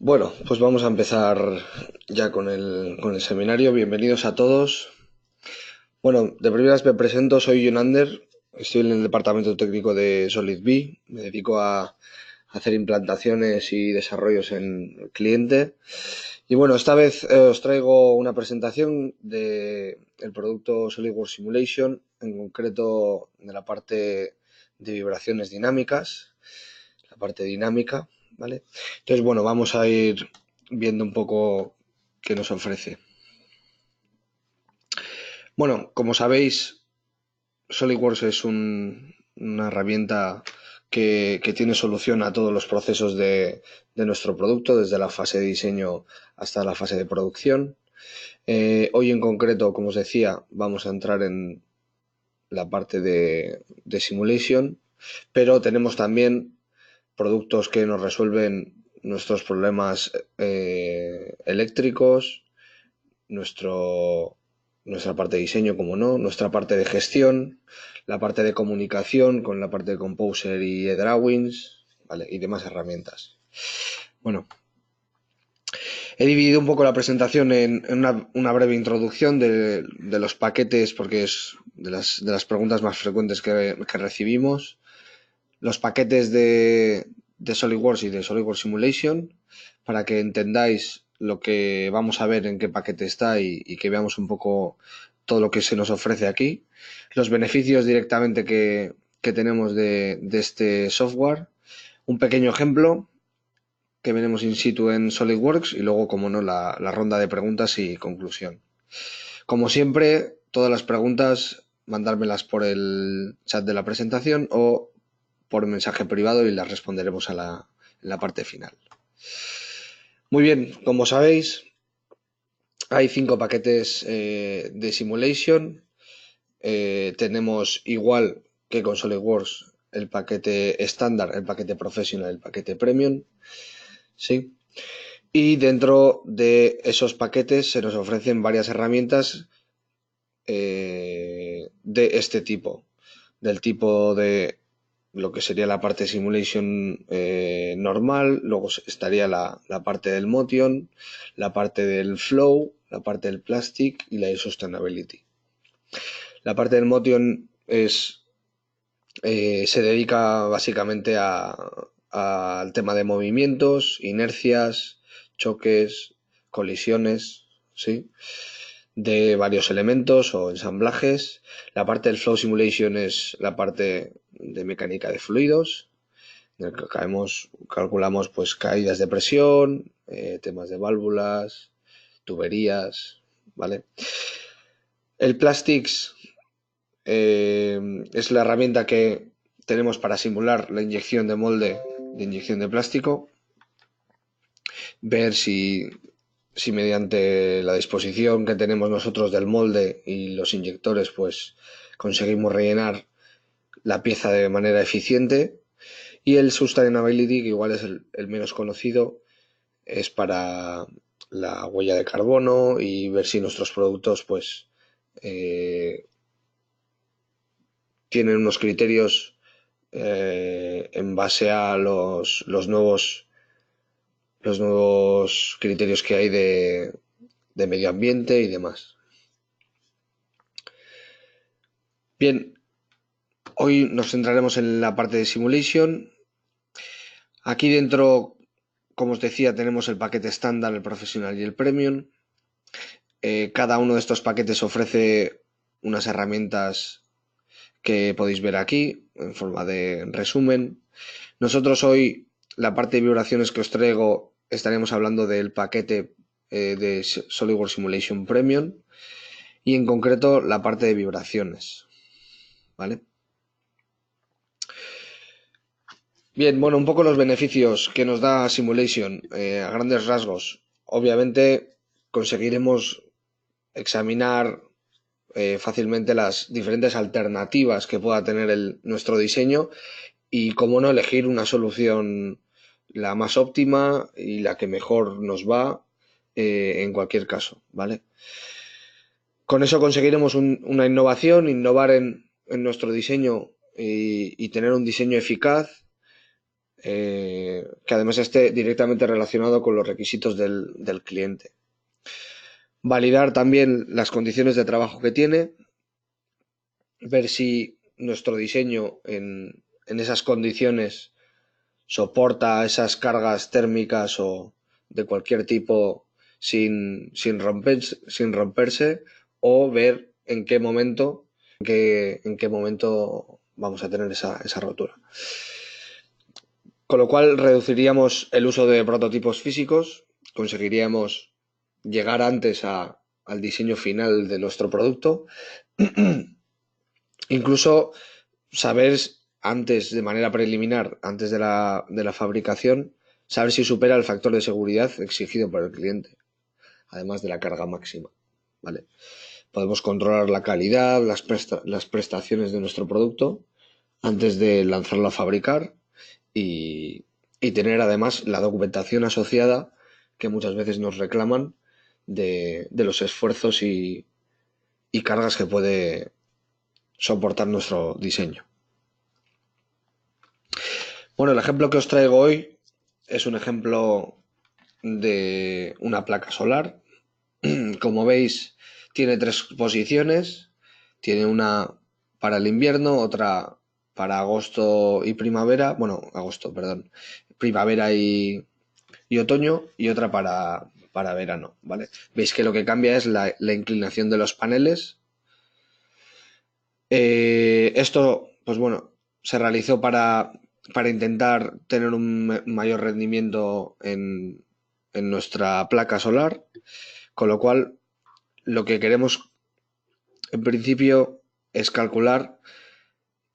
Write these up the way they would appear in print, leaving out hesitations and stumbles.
Bueno, pues vamos a empezar ya con el seminario. Bienvenidos a todos. Bueno, de primeras me presento, soy Yonander, estoy en el departamento técnico de SolidB, me dedico a hacer implantaciones y desarrollos en el cliente. Y bueno, esta vez os traigo una presentación del producto SolidWorks Simulation, en concreto de la parte de vibraciones dinámicas, la parte dinámica, ¿vale? Entonces, bueno, vamos a ir viendo un poco qué nos ofrece. Bueno, como sabéis, SolidWorks es una herramienta que tiene solución a todos los procesos de nuestro producto, desde la fase de diseño hasta la fase de producción. Hoy en concreto, como os decía, vamos a entrar en la parte de simulation, pero tenemos también productos que nos resuelven nuestros problemas eléctricos, nuestra parte de diseño, como no, nuestra parte de gestión, la parte de comunicación con la parte de Composer y eDrawings, ¿vale? Y demás herramientas. Bueno, he dividido un poco la presentación en una breve introducción de los paquetes, porque es de las preguntas más frecuentes que recibimos. Los paquetes de SolidWorks y de SolidWorks Simulation, para que entendáis lo que vamos a ver, en qué paquete está y que veamos un poco todo lo que se nos ofrece aquí. Los beneficios directamente que tenemos de este software. Un pequeño ejemplo que veremos in situ en SolidWorks y luego, como no, la ronda de preguntas y conclusión. Como siempre, todas las preguntas mandármelas por el chat de la presentación o por mensaje privado y las responderemos en la parte final. Muy bien, como sabéis, hay 5 paquetes de simulation. Tenemos, igual que con SolidWorks, el paquete estándar, el paquete professional, el paquete premium. ¿Sí? Y dentro de esos paquetes se nos ofrecen varias herramientas de este tipo. Del tipo de lo que sería la parte simulation normal, luego estaría la parte del motion, la parte del flow, la parte del plastic y la de sustainability. La parte del motion se dedica básicamente al tema de movimientos, inercias, choques, colisiones, ¿sí? De varios elementos o ensamblajes. La parte del Flow Simulation es la parte de mecánica de fluidos, en el que calculamos pues caídas de presión, temas de válvulas, tuberías, ¿vale? El Plastics es la herramienta que tenemos para simular la inyección de molde de inyección de plástico, ver si mediante la disposición que tenemos nosotros del molde y los inyectores pues conseguimos rellenar la pieza de manera eficiente. Y el Sustainability, que igual es el menos conocido, es para la huella de carbono y ver si nuestros productos pues tienen unos criterios en base a los nuevos criterios que hay de medio ambiente y demás. Bien, hoy nos centraremos en la parte de simulation. Aquí dentro, como os decía, tenemos el paquete estándar, el profesional y el premium. Cada uno de estos paquetes ofrece unas herramientas que podéis ver aquí en forma de resumen. Nosotros hoy, la parte de vibraciones que os traigo, estaremos hablando del paquete de SolidWorks Simulation Premium y en concreto la parte de vibraciones, ¿vale? Bien, bueno, un poco los beneficios que nos da Simulation a grandes rasgos. Obviamente conseguiremos examinar fácilmente las diferentes alternativas que pueda tener nuestro diseño y, cómo no, elegir una solución la más óptima y la que mejor nos va en cualquier caso, ¿vale? Con eso conseguiremos una innovación, innovar en nuestro diseño y tener un diseño eficaz que además esté directamente relacionado con los requisitos del cliente. Validar también las condiciones de trabajo que tiene, ver si nuestro diseño en esas condiciones soporta esas cargas térmicas o de cualquier tipo sin romperse, o ver en qué momento, en qué momento vamos a tener esa rotura. Con lo cual reduciríamos el uso de prototipos físicos, conseguiríamos llegar antes al diseño final de nuestro producto, incluso saber antes, de manera preliminar, antes de la fabricación, saber si supera el factor de seguridad exigido por el cliente, además de la carga máxima, ¿vale? Podemos controlar la calidad, las prestaciones de nuestro producto antes de lanzarlo a fabricar y tener además la documentación asociada que muchas veces nos reclaman de los esfuerzos y cargas que puede soportar nuestro diseño. Bueno, el ejemplo que os traigo hoy es un ejemplo de una placa solar. Como veis, tiene 3 posiciones. Tiene una para el invierno, otra para agosto y primavera. Bueno, agosto, perdón. Primavera y otoño, y otra para verano, ¿vale? Veis que lo que cambia es la inclinación de los paneles. Esto, pues bueno, se realizó para intentar tener un mayor rendimiento en nuestra placa solar, con lo cual lo que queremos en principio es calcular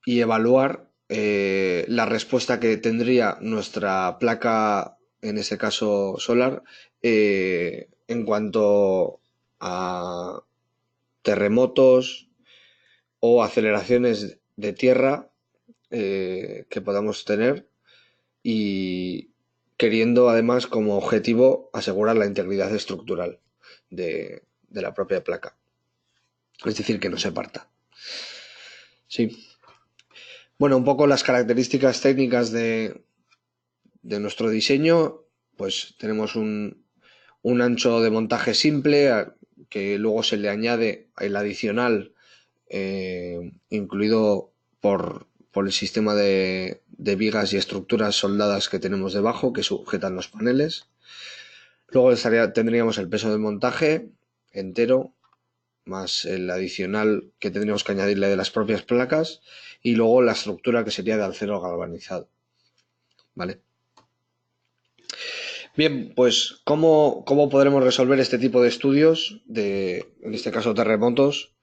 y evaluar la respuesta que tendría nuestra placa, en este caso solar, en cuanto a terremotos o aceleraciones de tierra que podamos tener, y queriendo además como objetivo asegurar la integridad estructural de la propia placa, es decir, que no se parta. Sí. Bueno, un poco las características técnicas de nuestro diseño. Pues tenemos un ancho de montaje simple que luego se le añade el adicional incluido por el sistema de vigas y estructuras soldadas que tenemos debajo que sujetan los paneles. Luego tendríamos el peso de montaje entero, más el adicional que tendríamos que añadirle de las propias placas, y luego la estructura que sería de acero galvanizado, ¿vale? Bien, pues ¿cómo podremos resolver este tipo de estudios, en este caso terremotos,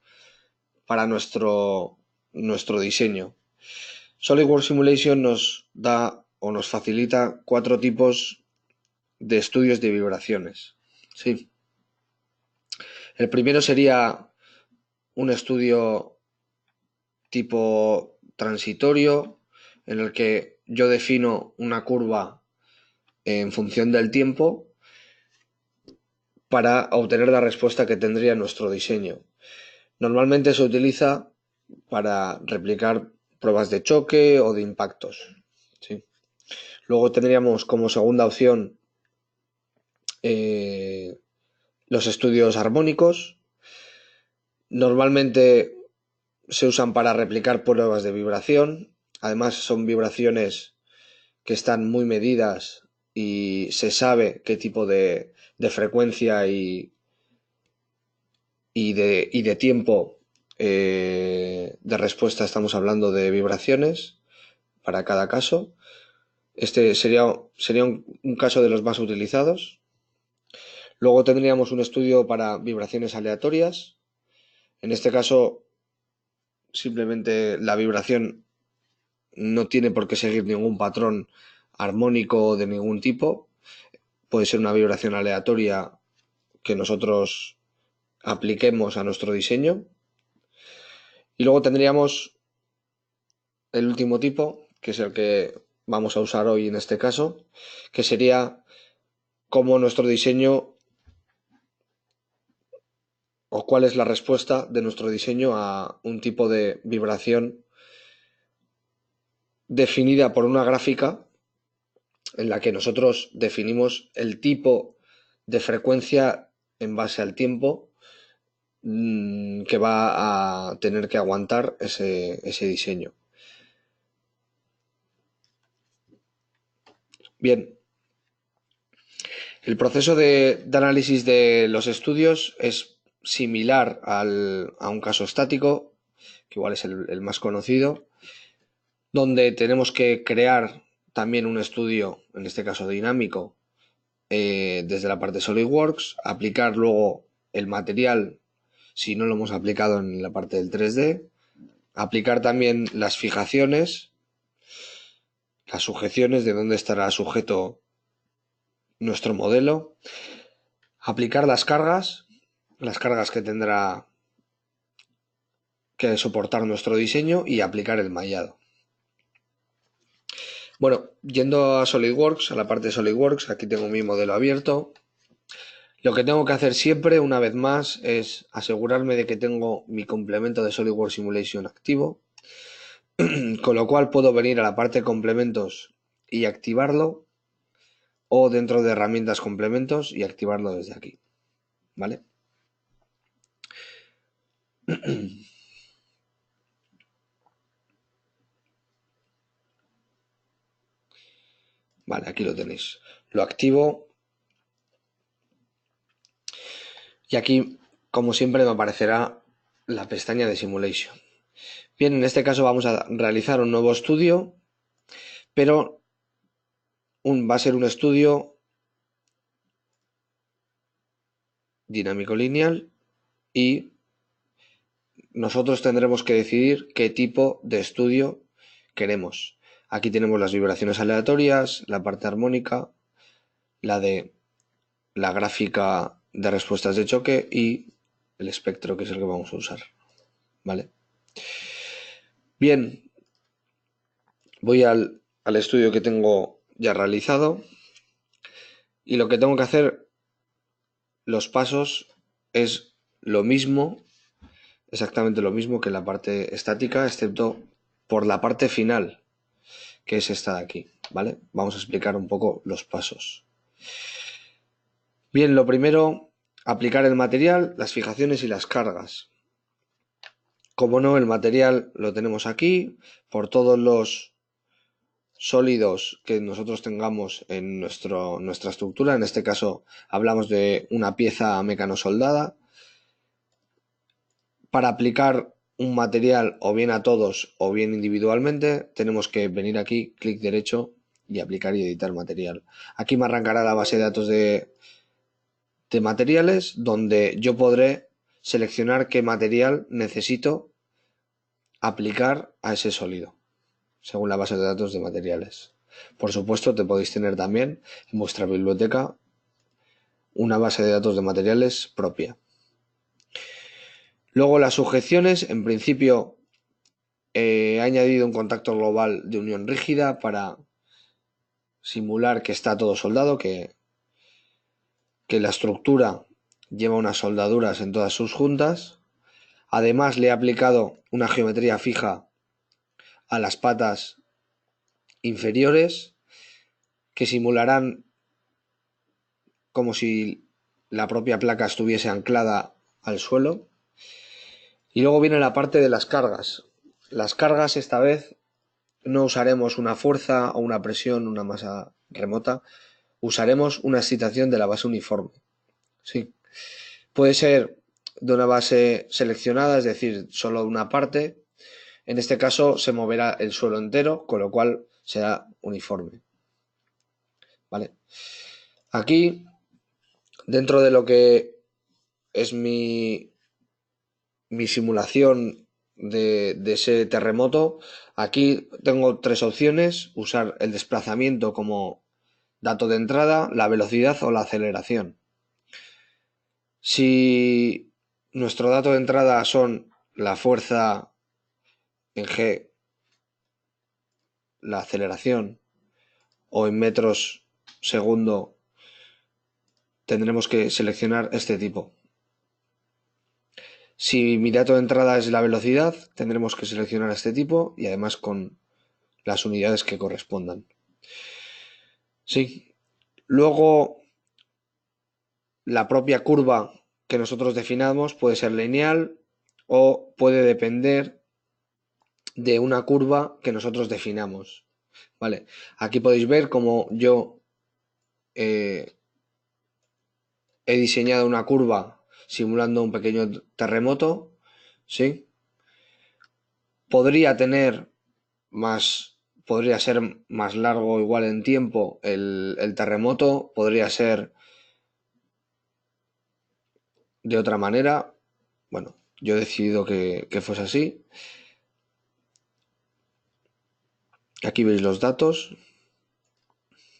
para nuestro diseño? SolidWorks Simulation nos da o nos facilita 4 tipos de estudios de vibraciones. Sí. El primero sería un estudio tipo transitorio, en el que yo defino una curva en función del tiempo para obtener la respuesta que tendría nuestro diseño. Normalmente se utiliza para replicar pruebas de choque o de impactos. ¿Sí? Luego tendríamos como segunda opción los estudios armónicos. Normalmente se usan para replicar pruebas de vibración. Además son vibraciones que están muy medidas y se sabe qué tipo de frecuencia y de tiempo de respuesta estamos hablando de vibraciones para cada caso. Este sería un caso de los más utilizados. Luego tendríamos un estudio para vibraciones aleatorias. En este caso, simplemente la vibración no tiene por qué seguir ningún patrón armónico de ningún tipo. Puede ser una vibración aleatoria que nosotros apliquemos a nuestro diseño. Y luego tendríamos el último tipo, que es el que vamos a usar hoy en este caso, que sería cómo nuestro diseño, o cuál es la respuesta de nuestro diseño a un tipo de vibración definida por una gráfica en la que nosotros definimos el tipo de frecuencia en base al tiempo que va a tener que aguantar ese diseño. Bien, el proceso de análisis de los estudios es similar a un caso estático, que igual es el más conocido, donde tenemos que crear también un estudio, en este caso dinámico, desde la parte SolidWorks, aplicar luego el material si no lo hemos aplicado en la parte del 3D, aplicar también las fijaciones, las sujeciones de dónde estará sujeto nuestro modelo, aplicar las cargas que tendrá que soportar nuestro diseño y aplicar el mallado. Bueno, yendo a SolidWorks, a la parte de SolidWorks, aquí tengo mi modelo abierto. Lo que tengo que hacer siempre, una vez más, es asegurarme de que tengo mi complemento de SolidWorks Simulation activo, con lo cual puedo venir a la parte de complementos y activarlo, o dentro de herramientas complementos y activarlo desde aquí, ¿vale? Vale, aquí lo tenéis. Lo activo y aquí, como siempre, me aparecerá la pestaña de Simulation. Bien, en este caso vamos a realizar un nuevo estudio, pero va a ser un estudio dinámico lineal y nosotros tendremos que decidir qué tipo de estudio queremos. Aquí tenemos las vibraciones aleatorias, la parte armónica, la de la gráfica de respuestas de choque y el espectro, que es el que vamos a usar, ¿vale? Bien, voy al estudio que tengo ya realizado y lo que tengo que hacer, los pasos, es lo mismo, exactamente lo mismo que en la parte estática, excepto por la parte final, que es esta de aquí, ¿vale? Vamos a explicar un poco los pasos. Bien, lo primero, aplicar el material, las fijaciones y las cargas. Como no, el material lo tenemos aquí, por todos los sólidos que nosotros tengamos en nuestra estructura. En este caso hablamos de una pieza mecanosoldada. Para aplicar un material o bien a todos o bien individualmente, tenemos que venir aquí, clic derecho y aplicar y editar material. Aquí me arrancará la base de datos de materiales, donde yo podré seleccionar qué material necesito aplicar a ese sólido, según la base de datos de materiales. Por supuesto, te podéis tener también en vuestra biblioteca una base de datos de materiales propia. Luego las sujeciones, en principio he añadido un contacto global de unión rígida para simular que está todo soldado, que la estructura lleva unas soldaduras en todas sus juntas. Además le he aplicado una geometría fija a las patas inferiores que simularán como si la propia placa estuviese anclada al suelo. Y luego viene la parte de las cargas. Las cargas, esta vez no usaremos una fuerza o una presión, una masa remota, usaremos una excitación de la base uniforme. Sí. Puede ser de una base seleccionada, es decir, solo de una parte. En este caso se moverá el suelo entero, con lo cual será uniforme. ¿Vale? Aquí, dentro de lo que es mi simulación de ese terremoto, aquí tengo tres opciones: usar el desplazamiento como dato de entrada, la velocidad o la aceleración. Si nuestro dato de entrada son la fuerza en G, la aceleración, o en metros segundo, tendremos que seleccionar este tipo. Si mi dato de entrada es la velocidad, tendremos que seleccionar este tipo y además con las unidades que correspondan. Sí. Luego, la propia curva que nosotros definamos puede ser lineal o puede depender de una curva que nosotros definamos. Vale. Aquí podéis ver cómo yo he diseñado una curva simulando un pequeño terremoto. ¿Sí? Podría ser más largo igual en tiempo el terremoto, podría ser de otra manera. Bueno, yo he decidido que fuese así. Aquí veis los datos,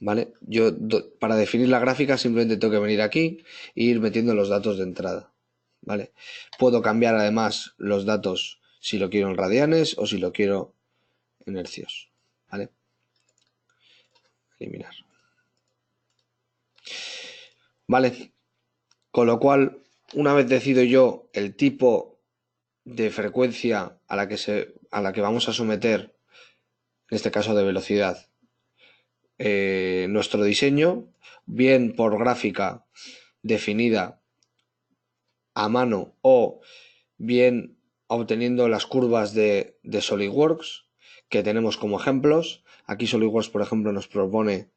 ¿vale? Para definir la gráfica simplemente tengo que venir aquí e ir metiendo los datos de entrada, ¿vale? Puedo cambiar además los datos si lo quiero en radianes o si lo quiero en hercios, ¿vale? Eliminar. Vale, con lo cual, una vez decido yo el tipo de frecuencia a la que vamos a someter, en este caso de velocidad, nuestro diseño, bien por gráfica definida a mano o bien obteniendo las curvas de SolidWorks que tenemos como ejemplos. Aquí SolidWorks, por ejemplo, nos propone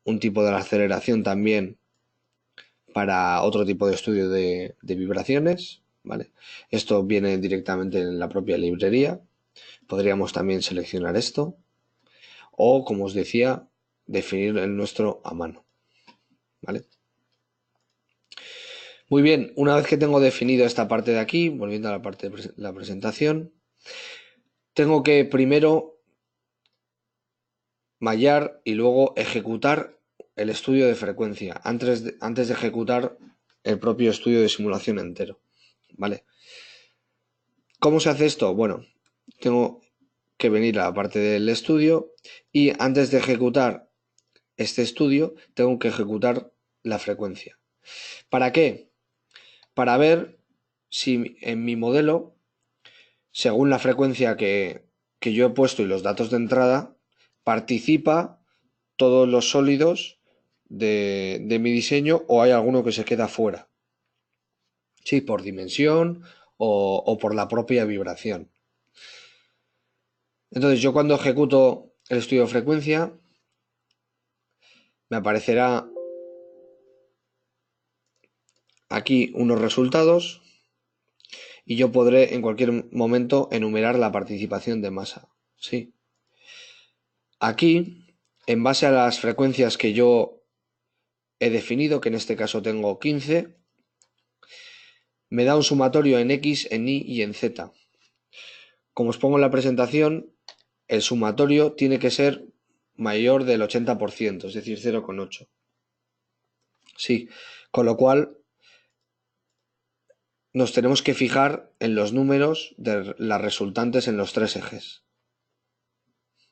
un tipo de aceleración también para otro tipo de estudio de vibraciones, ¿vale? Esto viene directamente en la propia librería. Podríamos también seleccionar esto o, como os decía, definir el nuestro a mano, ¿vale? Muy bien, una vez que tengo definido esta parte de aquí, volviendo a la parte de la presentación, tengo que primero mallar y luego ejecutar el estudio de frecuencia antes de ejecutar el propio estudio de simulación entero, ¿vale? ¿Cómo se hace esto? Bueno, tengo que venir a la parte del estudio y antes de ejecutar este estudio tengo que ejecutar la frecuencia. ¿Para qué? Para ver si en mi modelo, según la frecuencia que yo he puesto y los datos de entrada, participa todos los sólidos de mi diseño o hay alguno que se queda fuera. Sí, por dimensión o por la propia vibración. Entonces yo cuando ejecuto el estudio de frecuencia me aparecerá aquí unos resultados y yo podré en cualquier momento enumerar la participación de masa. Sí. Aquí, en base a las frecuencias que yo he definido, que en este caso tengo 15, me da un sumatorio en X, en Y y en Z. Como os pongo en la presentación, el sumatorio tiene que ser mayor del 80%, es decir, 0,8. Sí, con lo cual nos tenemos que fijar en los números de las resultantes en los tres ejes,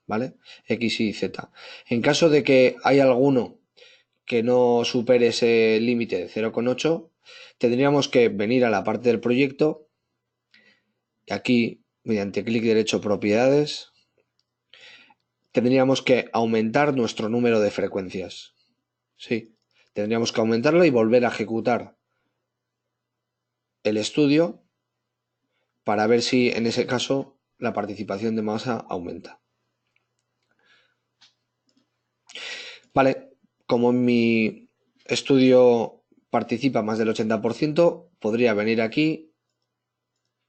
¿vale? X, Y, Z. En caso de que haya alguno que no supere ese límite de 0,8, tendríamos que venir a la parte del proyecto y aquí, mediante clic derecho propiedades, tendríamos que aumentar nuestro número de frecuencias. Sí, tendríamos que aumentarlo y volver a ejecutar el estudio para ver si en ese caso la participación de masa aumenta. Vale, como en mi estudio participa más del 80%, podría venir aquí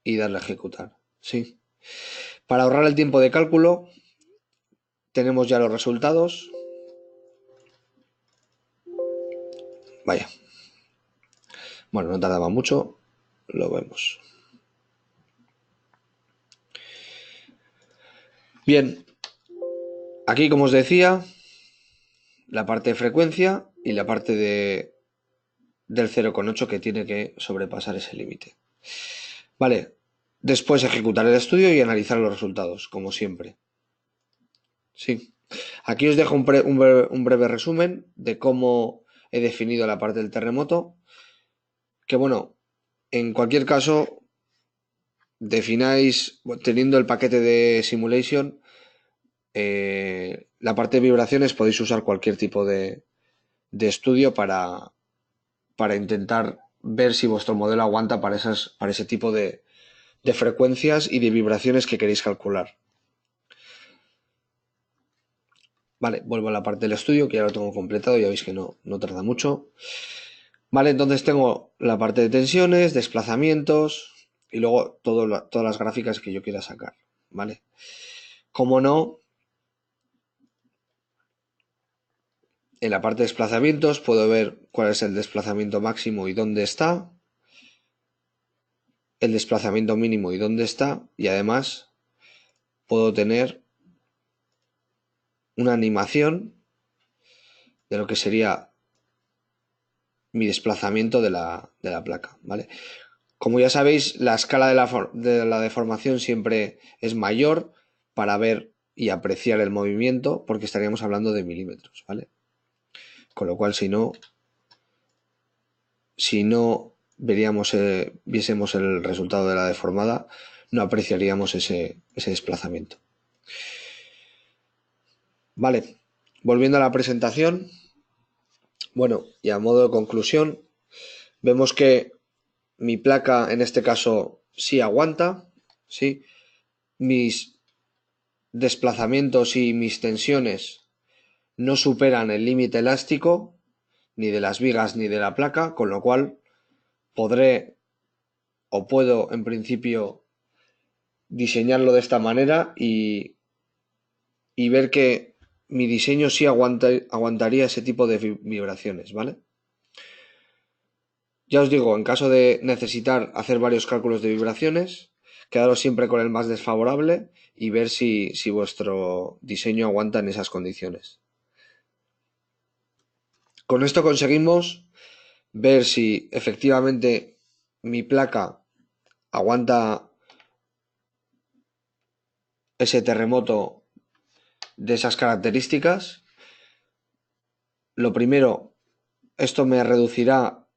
y darle a ejecutar. Sí. Para ahorrar el tiempo de cálculo, tenemos ya los resultados. Vaya. Bueno, no tardaba mucho. Lo vemos. Bien. Aquí, como os decía, la parte de frecuencia y la parte del 0,8 que tiene que sobrepasar ese límite. Vale. Después ejecutar el estudio y analizar los resultados, como siempre. Sí. Aquí os dejo un breve resumen de cómo he definido la parte del terremoto. Que bueno, en cualquier caso, defináis, teniendo el paquete de simulation, la parte de vibraciones podéis usar cualquier tipo de estudio para intentar ver si vuestro modelo aguanta para ese tipo de frecuencias y de vibraciones que queréis calcular. Vale, vuelvo a la parte del estudio, que ya lo tengo completado, ya veis que no tarda mucho. Vale, entonces tengo la parte de tensiones, desplazamientos y luego todas las gráficas que yo quiera sacar. Vale. Como no, en la parte de desplazamientos puedo ver cuál es el desplazamiento máximo y dónde está, el desplazamiento mínimo y dónde está, y además puedo tener una animación de lo que sería mi desplazamiento de la placa, ¿vale? Como ya sabéis, la escala de la deformación siempre es mayor para ver y apreciar el movimiento, porque estaríamos hablando de milímetros, ¿vale? Con lo cual, si no viésemos el resultado de la deformada, no apreciaríamos ese desplazamiento. Vale, volviendo a la presentación, bueno, y a modo de conclusión, vemos que mi placa en este caso sí aguanta, ¿sí? Mis desplazamientos y mis tensiones no superan el límite elástico ni de las vigas ni de la placa, con lo cual podré o puedo en principio diseñarlo de esta manera y ver que mi diseño sí aguantaría ese tipo de vibraciones, ¿vale? Ya os digo, en caso de necesitar hacer varios cálculos de vibraciones, quedaros siempre con el más desfavorable y ver si vuestro diseño aguanta en esas condiciones. Con esto conseguimos ver si efectivamente mi placa aguanta ese terremoto de esas características. Lo primero, esto me reducirá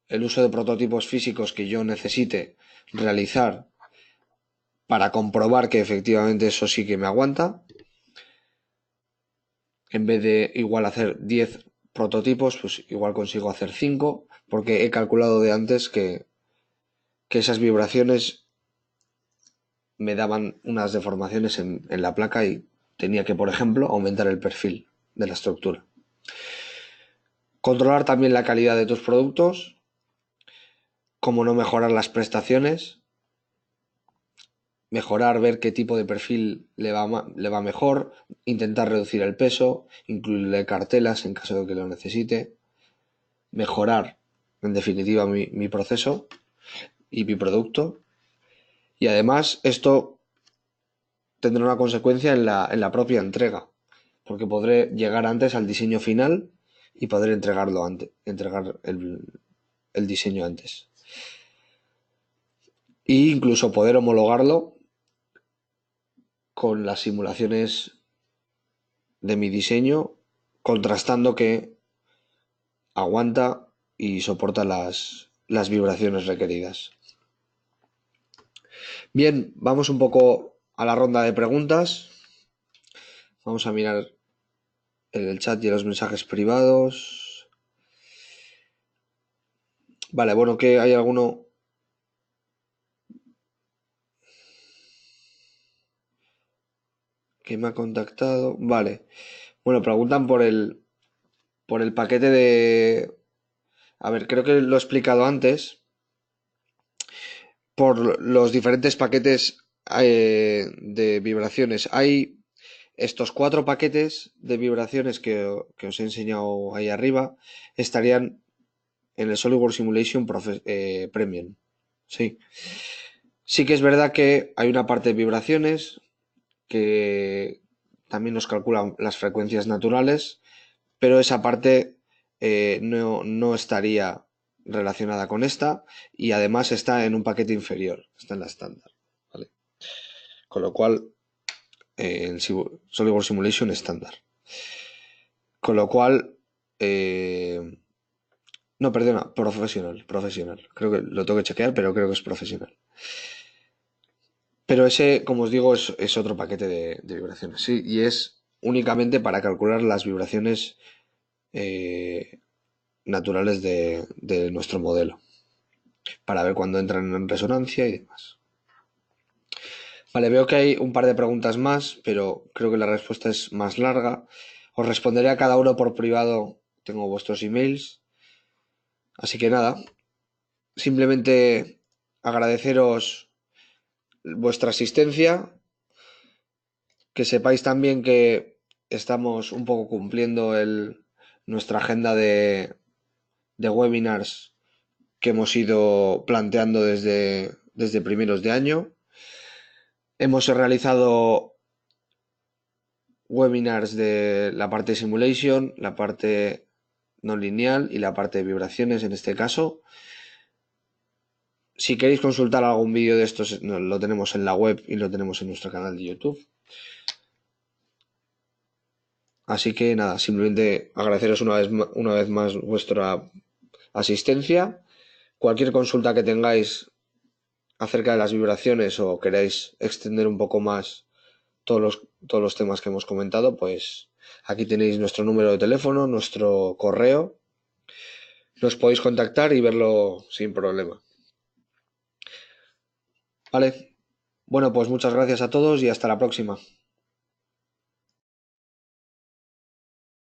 el uso de prototipos físicos que yo necesite realizar para comprobar que efectivamente eso sí que me aguanta. En vez de igual hacer 10 prototipos, pues igual consigo hacer 5, porque he calculado de antes que esas vibraciones me daban unas deformaciones en la placa y tenía que, por ejemplo, aumentar el perfil de la estructura. Controlar también la calidad de tus productos, cómo no mejorar las prestaciones, mejorar, ver qué tipo de perfil le va mejor, intentar reducir el peso, incluirle cartelas en caso de que lo necesite, mejorar, en definitiva, mi proceso y mi producto. Y además esto tendrá una consecuencia en la propia entrega, porque podré llegar antes al diseño final y podré entregar el diseño antes. E incluso poder homologarlo con las simulaciones de mi diseño, contrastando que aguanta y soporta las vibraciones requeridas. Bien, vamos un poco a la ronda de preguntas. Vamos a mirar el chat y los mensajes privados. Vale, bueno, que hay alguno que me ha contactado. Vale. Bueno, preguntan por el paquete de... A ver, creo que lo he explicado antes. Por los diferentes paquetes de vibraciones. Hay estos 4 paquetes de vibraciones que os he enseñado ahí arriba. Estarían en el SolidWorks Simulation Premium. Sí. Sí que es verdad que hay una parte de vibraciones que también nos calculan las frecuencias naturales, pero esa parte no estaría relacionada con esta y además está en un paquete inferior, está en la estándar, ¿vale? Con lo cual, en SolidWorks Simulation estándar. Con lo cual, no, perdona, profesional. Creo que lo tengo que chequear, pero creo que es profesional. Pero ese, como os digo, es otro paquete de vibraciones, sí, y es únicamente para calcular las vibraciones naturales de nuestro modelo, para ver cuándo entran en resonancia y demás. Vale, veo que hay un par de preguntas más, pero creo que la respuesta es más larga. Os responderé a cada uno por privado, tengo vuestros emails. Así que nada, simplemente agradeceros vuestra asistencia, que sepáis también que estamos un poco cumpliendo nuestra agenda de webinars que hemos ido planteando desde primeros de año. Hemos realizado webinars de la parte simulation, la parte no lineal y la parte de vibraciones en este caso. Si queréis consultar algún vídeo de estos, lo tenemos en la web y lo tenemos en nuestro canal de YouTube. Así que nada, simplemente agradeceros una vez más vuestra asistencia. Cualquier consulta que tengáis acerca de las vibraciones o queráis extender un poco más todos los temas que hemos comentado, pues aquí tenéis nuestro número de teléfono, nuestro correo. Nos podéis contactar y verlo sin problema. Vale. Bueno, pues muchas gracias a todos y hasta la próxima.